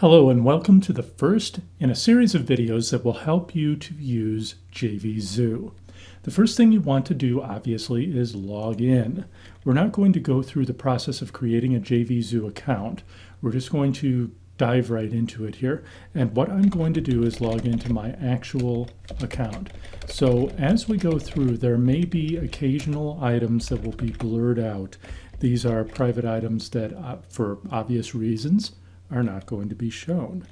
Hello and welcome to the first in a series of videos that will help you to use JVZOO. The first thing you want to do, obviously, is log in. We're not going to go through the process of creating a JVZOO account. We're just going to dive right into it here. And what I'm going to do is log into my actual account. So as we go through, there may be occasional items that will be blurred out. These are private items that, for obvious reasons, are not going to be shown.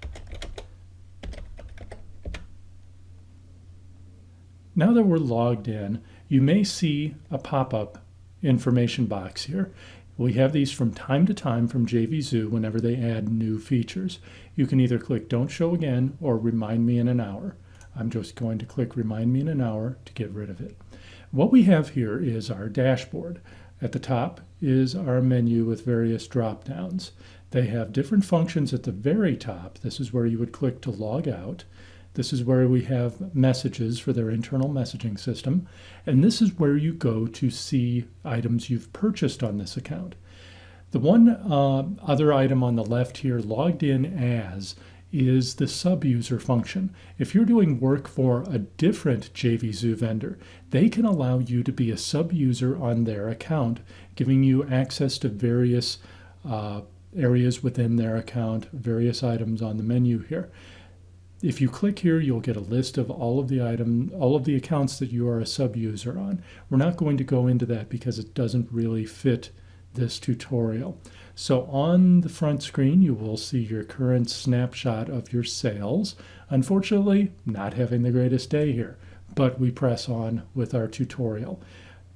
Now that we're logged in, you may see a pop-up information box here. We have these from time to time from JVZOO whenever they add new features. You can either click Don't Show Again or Remind Me in an Hour. I'm just going to click Remind Me in an Hour to get rid of it. What we have here is our dashboard. At the top is our menu with various drop-downs. They have different functions at the very top. This is where you would click to log out. This is where we have messages for their internal messaging system. And this is where you go to see items you've purchased on this account. The one other item on the left here, logged in as, is the sub-user function. If you're doing work for a different JVZOO vendor, they can allow you to be a sub-user on their account, giving you access to various areas within their account, various items on the menu here. If you click here, you'll get a list of all of the accounts that you are a sub-user on. We're not going to go into that because it doesn't really fit this tutorial. So on the front screen, you will see your current snapshot of your sales. Unfortunately, not having the greatest day here, but we press on with our tutorial.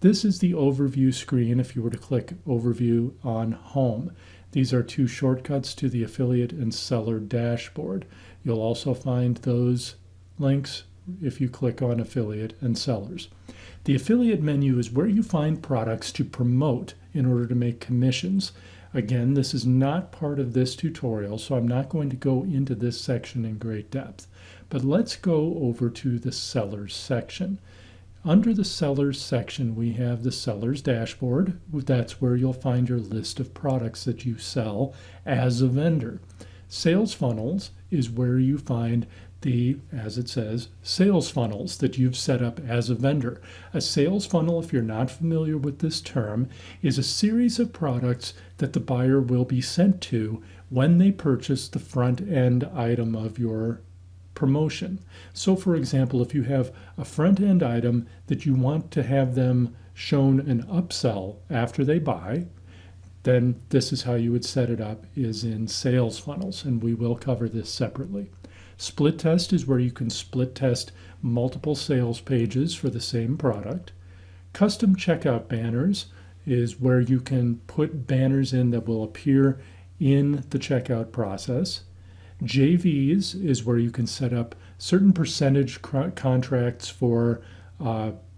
This is the overview screen if you were to click Overview on Home. These are two shortcuts to the affiliate and seller dashboard. You'll also find those links if you click on affiliate and sellers. The affiliate menu is where you find products to promote in order to make commissions. Again, this is not part of this tutorial, so I'm not going to go into this section in great depth. But let's go over to the sellers section. Under the sellers section, we have the sellers dashboard. That's where you'll find your list of products that you sell as a vendor. Sales funnels is where you find the, as it says, sales funnels that you've set up as a vendor. A sales funnel, if you're not familiar with this term, is a series of products that the buyer will be sent to when they purchase the front end item of your promotion. So for example, if you have a front end item that you want to have them shown an upsell after they buy, then this is how you would set it up, is in sales funnels, and we will cover this separately. Split test is where you can split test multiple sales pages for the same product. Custom checkout banners is where you can put banners in that will appear in the checkout process. JVs is where you can set up certain percentage contracts for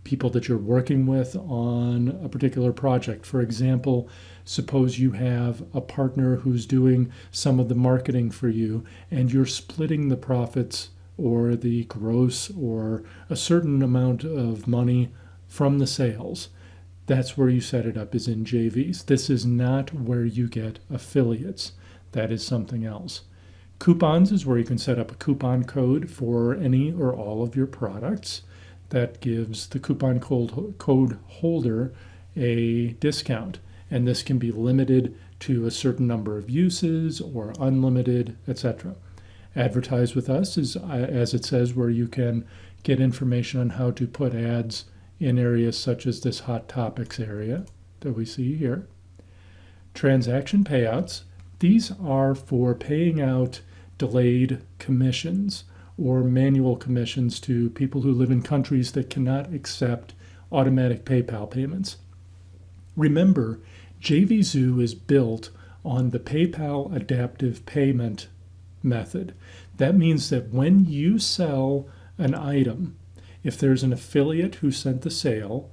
people that you're working with on a particular project. For example, suppose you have a partner who's doing some of the marketing for you and you're splitting the profits or the gross or a certain amount of money from the sales. That's where you set it up, is in JVs. This is not where you get affiliates. That is something else. Coupons is where you can set up a coupon code for any or all of your products. That gives the coupon code holder a discount, and this can be limited to a certain number of uses or unlimited, etc. Advertise with us is, as it says, where you can get information on how to put ads in areas such as this hot topics area that we see here. Transaction payouts. These are for paying out delayed commissions or manual commissions to people who live in countries that cannot accept automatic PayPal payments. Remember, JVZOO is built on the PayPal adaptive payment method. That means that when you sell an item, if there's an affiliate who sent the sale,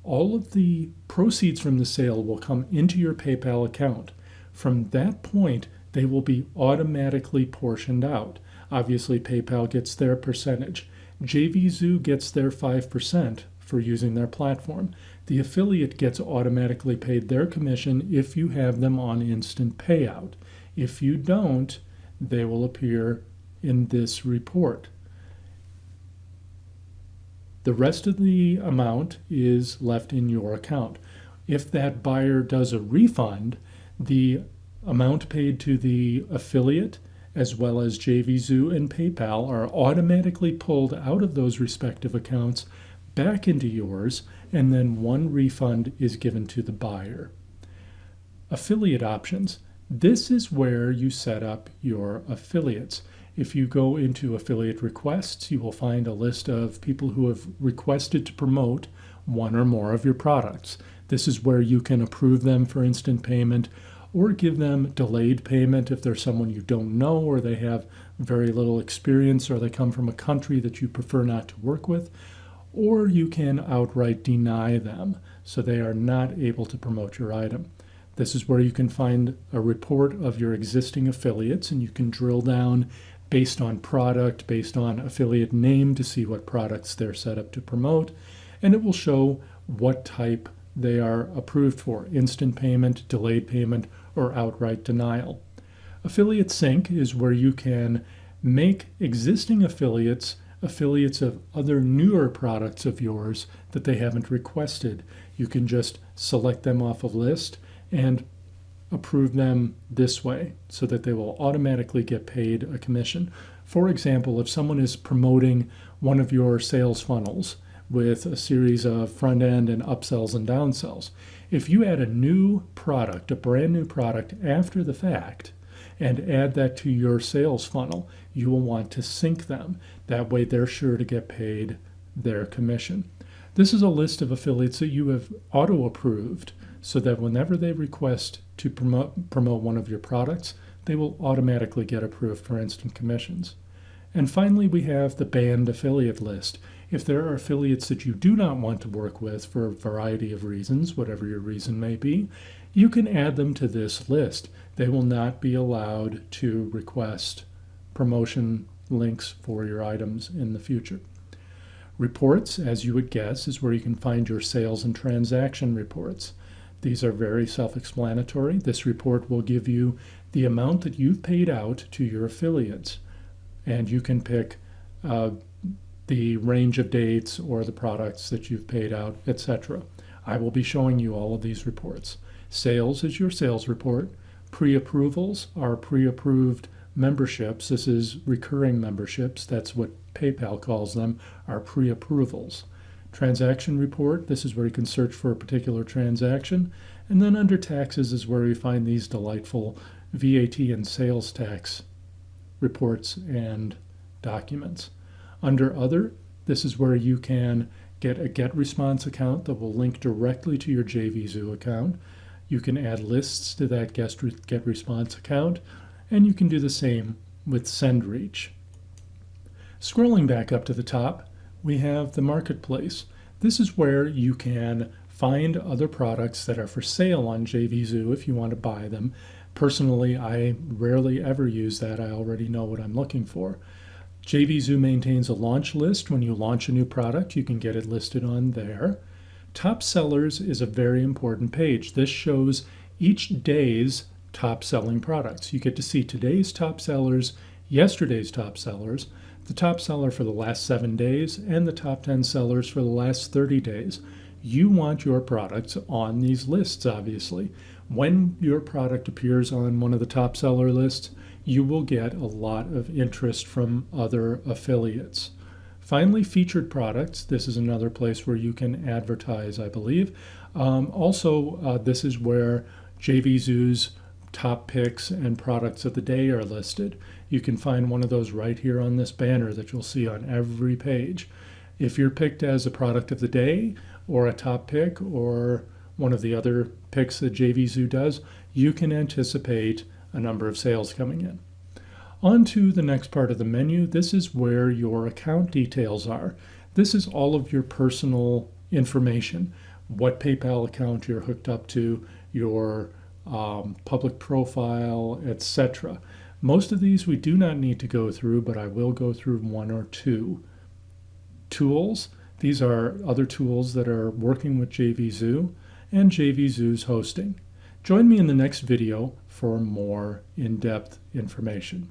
all of the proceeds from the sale will come into your PayPal account. From that point, they will be automatically portioned out. Obviously, PayPal gets their percentage. JVZOO gets their 5% for using their platform. The affiliate gets automatically paid their commission if you have them on instant payout. If you don't, they will appear in this report. The rest of the amount is left in your account. If that buyer does a refund, the amount paid to the affiliate as well as JVZOO and PayPal are automatically pulled out of those respective accounts back into yours, and then one refund is given to the buyer. Affiliate options. This is where you set up your affiliates. If you go into affiliate requests, you will find a list of people who have requested to promote one or more of your products. This is where you can approve them for instant payment or give them delayed payment if there's someone you don't know or they have very little experience or they come from a country that you prefer not to work with, or you can outright deny them so they are not able to promote your item. This is where you can find a report of your existing affiliates, and you can drill down based on product, based on affiliate name to see what products they're set up to promote, and it will show what type they are approved for: instant payment, delayed payment, or outright denial. Affiliate sync is where you can make existing affiliates of other newer products of yours that they haven't requested. You can just select them off a list and approve them this way so that they will automatically get paid a commission. For example, if someone is promoting one of your sales funnels with a series of front end and upsells and downsells, if you add a new product, a brand new product after the fact, and add that to your sales funnel, you will want to sync them. That way they're sure to get paid their commission. This is a list of affiliates that you have auto-approved so that whenever they request to promote one of your products, they will automatically get approved for instant commissions. And finally, we have the banned affiliate list. If there are affiliates that you do not want to work with for a variety of reasons, whatever your reason may be, you can add them to this list. They will not be allowed to request promotion links for your items in the future. Reports, as you would guess, is where you can find your sales and transaction reports. These are very self-explanatory. This report will give you the amount that you've paid out to your affiliates, and you can pick the range of dates or the products that you've paid out, etc. I will be showing you all of these reports. Sales is your sales report. Pre-approvals are pre-approved memberships. This is recurring memberships. That's what PayPal calls them, are pre-approvals. Transaction report, this is where you can search for a particular transaction. And then under taxes is where you find these delightful VAT and sales tax reports and documents. Under other, this is where you can get a GetResponse account that will link directly to your JVZOO account. You can add lists to that GetResponse account, and you can do the same with SendReach. Scrolling back up to the top, we have the marketplace. This is where you can find other products that are for sale on JVZOO if you want to buy them. Personally, I rarely ever use that. I already know what I'm looking for. JVZOO maintains a launch list. When you launch a new product, you can get it listed on there. Top Sellers is a very important page. This shows each day's top selling products. You get to see today's top sellers, yesterday's top sellers, the top seller for the last 7 days, and the top 10 sellers for the last 30 days. You want your products on these lists, obviously. When your product appears on one of the top seller lists, you will get a lot of interest from other affiliates. Finally, featured products. This is another place where you can advertise, I believe. This is where JVZOO's top picks and products of the day are listed. You can find one of those right here on this banner that you'll see on every page. If you're picked as a product of the day or a top pick or one of the other picks that JVZOO does, you can anticipate a number of sales coming in. On to the next part of the menu. This is where your account details are. This is all of your personal information, what PayPal account you're hooked up to, your public profile, etc. Most of these we do not need to go through, but I will go through one or two. Tools, these are other tools that are working with JVZOO and JVZOO's hosting. Join me in the next video for more in-depth information.